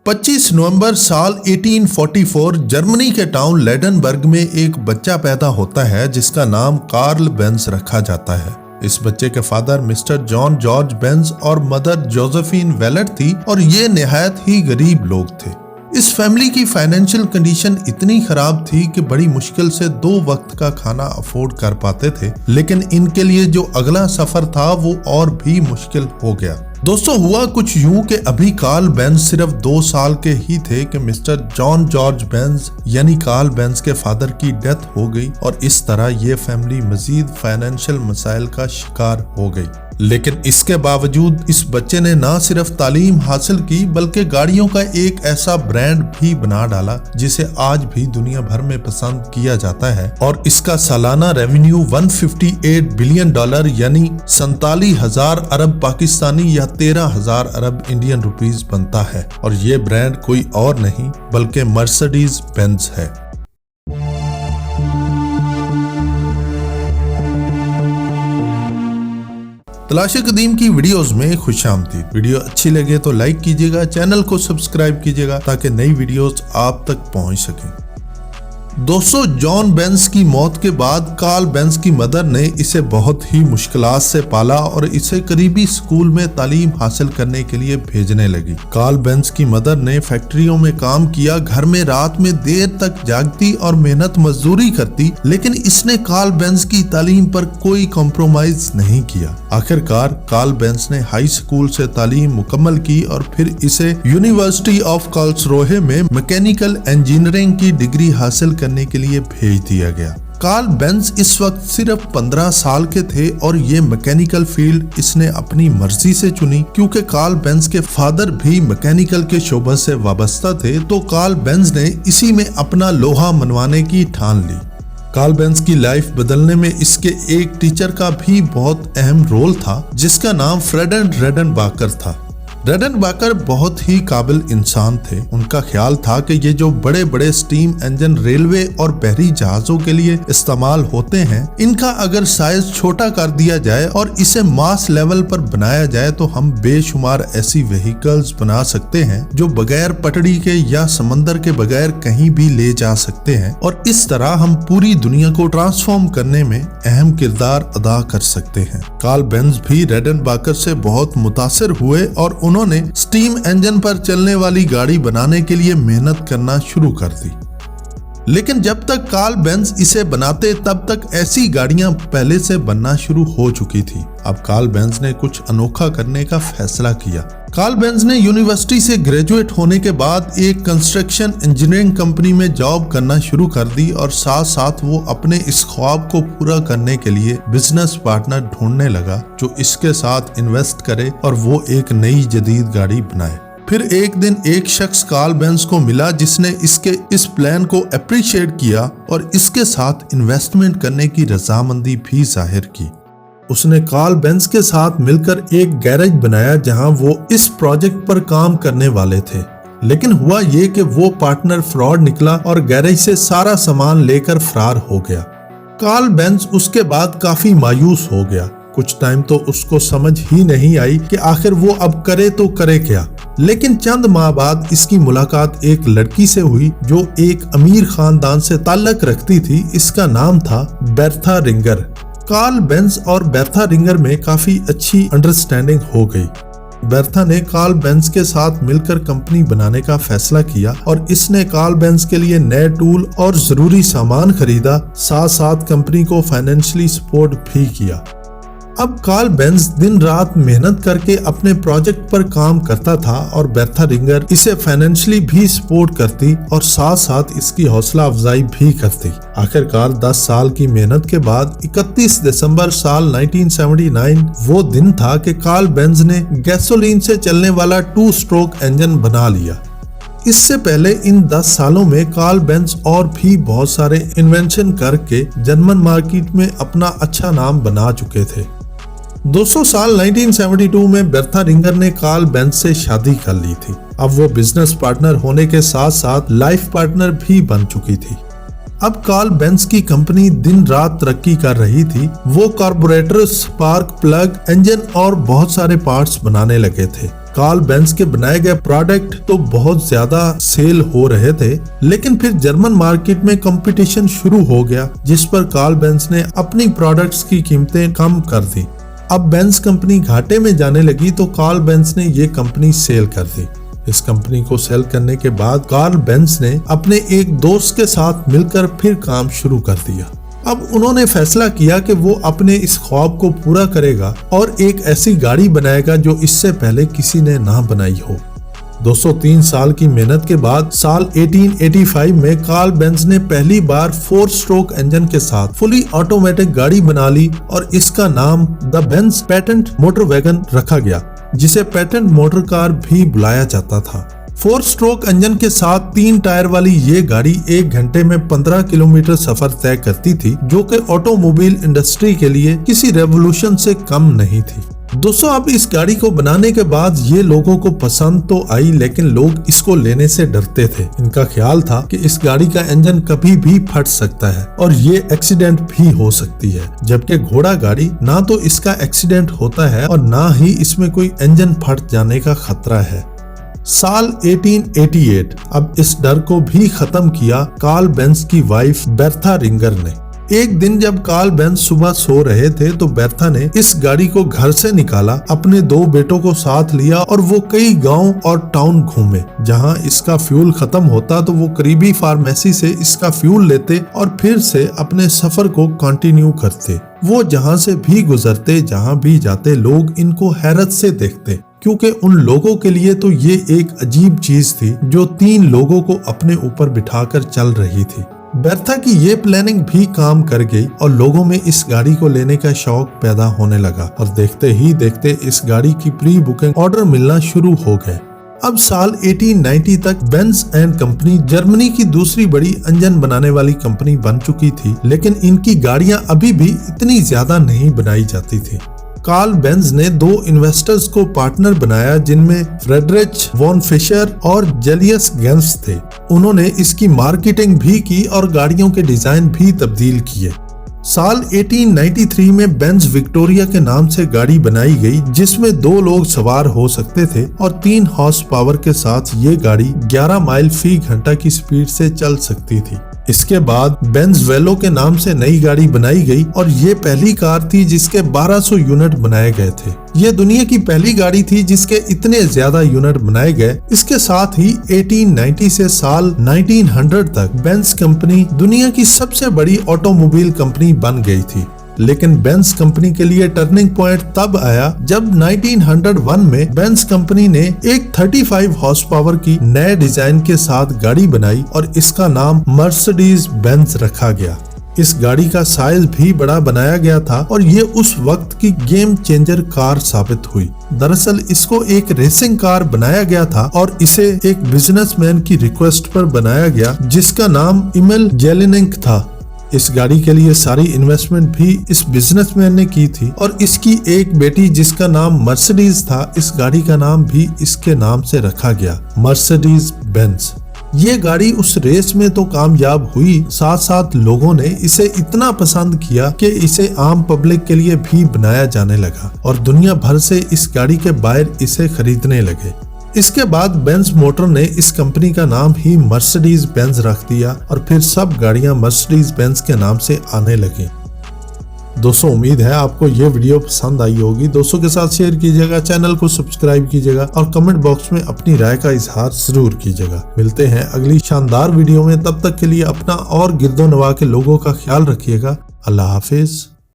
25 नवंबर साल 1844 जर्मनी के टाउन लेडेनबर्ग में एक बच्चा पैदा होता है जिसका नाम कार्ल बेंज रखा जाता है। इस बच्चे के father mister John George Benz और मदर जोसेफिन वेलेट थी और ये निहायत ही गरीब लोग थे। इस फैमिली की फाइनेंशियल कंडीशन इतनी खराब थी कि बड़ी मुश्किल से 2 वक्त का खाना अफोर्ड कर पाते थे, लेकिन इनके लिए जो अगला सफर था वो और भी मुश्किल हो गया। दोस्तों, हुआ कुछ यूं कि अभी कार्ल बेंज सिर्फ 2 साल के ही थे कि मिस्टर जॉन जॉर्ज बेंज यानी कार्ल बेंज के फादर की डेथ हो गई और इस तरह ये फैमिली मजीद फाइनेंशियल मसाइल का शिकार हो गई। लेकिन इसके बावजूद इस बच्चे ने ना सिर्फ तालीम हासिल की बल्कि गाड़ियों का एक ऐसा ब्रांड भी बना डाला जिसे आज भी दुनिया भर में पसंद किया जाता है और इसका सालाना रेवेन्यू $158 बिलियन यानी 47,000 अरब पाकिस्तानी या 13,000 अरब इंडियन रुपीस बनता है और ये ब्रांड कोई और नहीं बल्कि मर्सिडीज बेंज है। तलाश कदीम की वीडियोस में खुशामदीद। वीडियो अच्छी लगे तो लाइक कीजिएगा, चैनल को सब्सक्राइब कीजिएगा ताकि नई वीडियोस आप तक पहुंच सकें। दोस्तों, जॉन बेंज की मौत के बाद कार्ल बेंज की मदर ने इसे बहुत ही मुश्किलात से पाला और इसे करीबी स्कूल में तालीम हासिल करने के लिए भेजने लगी। कार्ल बेंज की मदर ने फैक्ट्रियों में काम किया, घर में रात में देर तक जागती और मेहनत मजदूरी करती, लेकिन इसने कार्ल बेंज की तालीम पर कोई कॉम्प्रोमाइज नहीं किया। आखिरकार कार्ल बेंज ने हाई स्कूल से तालीम मुकम्मल की और फिर इसे यूनिवर्सिटी ऑफ कार्लसरोहे में मैकेनिकल इंजीनियरिंग की डिग्री हासिल करने के लिए भेज दिया गया। कार्ल बेंज इस वक्त सिर्फ 15 साल के थे और ये मैकेनिकल फील्ड इसने अपनी मर्जी से चुनी क्योंकि कार्ल बेंज के फादर भी मैकेनिकल के शोबे से वाबस्ता थे, तो कार्ल बेंज ने इसी में अपना लोहा मनवाने की ठान ली। कार्ल बेंज की लाइफ बदलने में इसके एक टीचर का भी बहुत अहम रोल था जिसका नाम फ्रेडरिक रेडेनबाकर था। रेडेनबाकर बहुत ही काबिल इंसान थे। उनका ख्याल था कि ये जो बड़े बड़े स्टीम इंजन रेलवे और बहरी जहाजों के लिए इस्तेमाल होते हैं, इनका अगर साइज छोटा कर दिया जाए और इसे मास लेवल पर बनाया जाए तो हम बेशुमार ऐसी व्हीकल्स बना सकते हैं जो बगैर पटड़ी के या समंदर के बगैर कहीं भी ले जा सकते हैं और इस तरह हम पूरी दुनिया को ट्रांसफॉर्म करने में अहम किरदार अदा कर सकते हैं। कार्ल बेंज भी रेडेनबाकर से बहुत मुतासिर हुए और उन्होंने स्टीम इंजन पर चलने वाली गाड़ी बनाने के लिए मेहनत करना शुरू कर दी। लेकिन जब तक कार्ल बेंज इसे बनाते तब तक ऐसी गाड़ियां पहले से बनना शुरू हो चुकी थी। अब कार्ल बेंज ने कुछ अनोखा करने का फैसला किया। कार्ल बेंज ने यूनिवर्सिटी से ग्रेजुएट होने के बाद एक कंस्ट्रक्शन इंजीनियरिंग कंपनी में जॉब करना शुरू कर दी और साथ साथ वो अपने इस ख्वाब को पूरा करने के लिए बिजनेस पार्टनर ढूंढने लगा जो इसके साथ इन्वेस्ट करे और वो एक नई जदीद गाड़ी बनाए। फिर एक दिन एक शख्स कार्ल बेंज को मिला जिसने इसके इस प्लान को अप्रिशिएट किया और इसके साथ इन्वेस्टमेंट करने की रजामंदी भी जाहिर की। उसने कार्ल बेंज के साथ मिलकर एक गैरेज बनाया जहां वो इस प्रोजेक्ट पर काम करने वाले थे, लेकिन हुआ ये कि वो पार्टनर फ्रॉड निकला और गैरेज से सारा सामान लेकर फरार हो गया। कार्ल बेंज उसके बाद काफी मायूस हो गया। कुछ टाइम तो उसको समझ ही नहीं आई कि आखिर वो अब करे तो करे क्या। लेकिन चंद माह बाद इसकी मुलाकात एक लड़की से हुई जो एक अमीर खानदान से ताल्लुक रखती थी। इसका नाम था बेर्था रिंगर। कार्ल बेंज और बेर्था रिंगर में काफी अच्छी अंडरस्टैंडिंग हो गई। बेर्था ने कार्ल बेंज के साथ मिलकर कंपनी बनाने का फैसला किया और इसने कार्ल बेंज के लिए नए टूल और जरूरी सामान खरीदा, साथ साथ कंपनी को फाइनेंशियली सपोर्ट भी किया। अब कार्ल बेंज दिन रात मेहनत करके अपने प्रोजेक्ट पर काम करता था और बेर्था रिंगर इसे फाइनेंशियली भी सपोर्ट करती और साथ साथ इसकी हौसला अफजाई भी करती। आखिरकार 10 साल की मेहनत के बाद 31 दिसंबर साल 1979 वो दिन था कि कार्ल बेंज ने गैसोलीन से चलने वाला 2 स्ट्रोक इंजन बना लिया। इससे पहले इन 10 सालों में कार्ल बेंज और भी बहुत सारे इन्वेंशन करके जर्मन मार्केट में अपना अच्छा नाम बना चुके थे। 200 साल 1972 में बेर्था रिंगर ने कार्ल बेंज से शादी कर ली थी। अब वो बिजनेस पार्टनर होने के साथ साथ लाइफ पार्टनर भी बन चुकी थी। अब कार्ल बेंज की कंपनी दिन रात तरक्की कर रही थी। वो कार्बोरेटर, स्पार्क प्लग, इंजन और बहुत सारे पार्ट्स बनाने लगे थे। कार्ल बेंज के बनाए गए प्रोडक्ट तो बहुत ज्यादा सेल हो रहे थे, लेकिन फिर जर्मन मार्केट में कंपटीशन शुरू हो गया, जिस पर कार्ल बेंज ने अपनी प्रोडक्ट्स की कीमतें कम कर दी। अब बेंज कंपनी घाटे में जाने लगी तो कार्ल बेंज ने ये कंपनी सेल कर दी। इस कंपनी को सेल करने के बाद कार्ल बेंज ने अपने एक दोस्त के साथ मिलकर फिर काम शुरू कर दिया। अब उन्होंने फैसला किया कि वो अपने इस ख्वाब को पूरा करेगा और एक ऐसी गाड़ी बनाएगा जो इससे पहले किसी ने ना बनाई हो। 203 साल की मेहनत के बाद साल 1885 में कार्ल बेंज ने पहली बार 4 स्ट्रोक इंजन के साथ फुली ऑटोमेटिक गाड़ी बना ली और इसका नाम the Benz patent motor wagon रखा गया, जिसे पेटेंट मोटर कार भी बुलाया जाता था। 4 स्ट्रोक इंजन के साथ 3 टायर वाली ये गाड़ी 1 घंटे में 15 किलोमीटर सफर तय करती थी, जो कि ऑटोमोबाइल इंडस्ट्री के लिए किसी रेवोल्यूशन से कम नहीं थी। दोस्तों, अब इस गाड़ी को बनाने के बाद ये लोगों को पसंद तो आई, लेकिन लोग इसको लेने से डरते थे। इनका ख्याल था कि इस गाड़ी का इंजन कभी भी फट सकता है और ये एक्सीडेंट भी हो सकती है, जबकि घोड़ा गाड़ी ना तो इसका एक्सीडेंट होता है और ना ही इसमें कोई इंजन फट जाने का खतरा है। साल 1888 अब इस डर को भी खत्म किया कार्ल बेंज की वाइफ बेर्था रिंगर ने। एक दिन जब कार्ल बेंज सुबह सो रहे थे तो बेर्था ने इस गाड़ी को घर से निकाला, अपने 2 बेटों को साथ लिया और वो कई गांव और टाउन घूमे। जहां इसका फ्यूल खत्म होता तो वो करीबी फार्मेसी से इसका फ्यूल लेते और फिर से अपने सफर को कंटिन्यू करते। वो जहां से भी गुजरते, जहां भी जाते, लोग इनको हैरत से देखते, क्योंकि उन लोगों के लिए तो ये एक अजीब चीज थी जो 3 लोगों को अपने ऊपर बिठाकर चल रही थी। बेर्था की ये प्लानिंग भी काम कर गई और लोगों में इस गाड़ी को लेने का शौक पैदा होने लगा और देखते ही देखते इस गाड़ी की प्री बुकिंग ऑर्डर मिलना शुरू हो गए। अब साल 1890 तक बेंज एंड कंपनी जर्मनी की दूसरी बड़ी इंजन बनाने वाली कंपनी बन चुकी थी, लेकिन इनकी गाड़ियां अभी भी इतनी ज्यादा नहीं बनाई जाती थी। कार्ल बेंज ने 2 इन्वेस्टर्स को पार्टनर बनाया, जिनमें फ्रेडरिच वॉन फिशर और जुलियस गेंस थे। उन्होंने इसकी मार्केटिंग भी की और गाड़ियों के डिजाइन भी तब्दील किए। साल 1893 में बेंज विक्टोरिया के नाम से गाड़ी बनाई गई, जिसमें 2 लोग सवार हो सकते थे और 3 हॉर्स पावर के साथ ये गाड़ी 11 माइल फी घंटा की स्पीड से चल सकती थी। इसके बाद बेंज वेलो के नाम से नई गाड़ी बनाई गई और ये पहली कार थी जिसके 1200 यूनिट बनाए गए थे। ये दुनिया की पहली गाड़ी थी जिसके इतने ज्यादा यूनिट बनाए गए। इसके साथ ही 1890 से साल 1900 तक बेंज कंपनी दुनिया की सबसे बड़ी ऑटोमोबाइल कंपनी बन गई थी। लेकिन बेंज कंपनी के लिए टर्निंग पॉइंट तब आया जब 1901 में बेंज कंपनी ने एक 35 हॉर्स पावर की नए डिजाइन के साथ गाड़ी बनाई और इसका नाम मर्सिडीज बेंज रखा गया। इस गाड़ी का साइज भी बड़ा बनाया गया था और ये उस वक्त की गेम चेंजर कार साबित हुई। दरअसल इसको एक रेसिंग कार बनाया गया था और इसे एक बिजनेसमैन की रिक्वेस्ट पर बनाया गया, जिसका नाम इमेल जेलिनिंग था। इस गाड़ी के लिए सारी इन्वेस्टमेंट भी इस बिजनेसमैन ने की थी और इसकी एक बेटी जिसका नाम मर्सिडीज था, इस गाड़ी का नाम भी इसके नाम से रखा गया, मर्सिडीज बेंज। ये गाड़ी उस रेस में तो कामयाब हुई, साथ साथ लोगों ने इसे इतना पसंद किया कि इसे आम पब्लिक के लिए भी बनाया जाने लगा और दुनिया भर से इस गाड़ी के बायर इसे खरीदने लगे। इसके बाद बेंज मोटर ने इस कंपनी का नाम ही मर्सिडीज बेंज रख दिया और फिर सब गाड़ियां मर्सिडीज बेंज के नाम से आने लगी। दोस्तों, उम्मीद है आपको ये वीडियो पसंद आई होगी। दोस्तों के साथ शेयर कीजिएगा, चैनल को सब्सक्राइब कीजिएगा और कमेंट बॉक्स में अपनी राय का इजहार जरूर कीजिएगा। मिलते हैं अगली शानदार वीडियो में, तब तक के लिए अपना और गिरदो नवा के लोगों का ख्याल रखिएगा। अल्लाह हाफिज।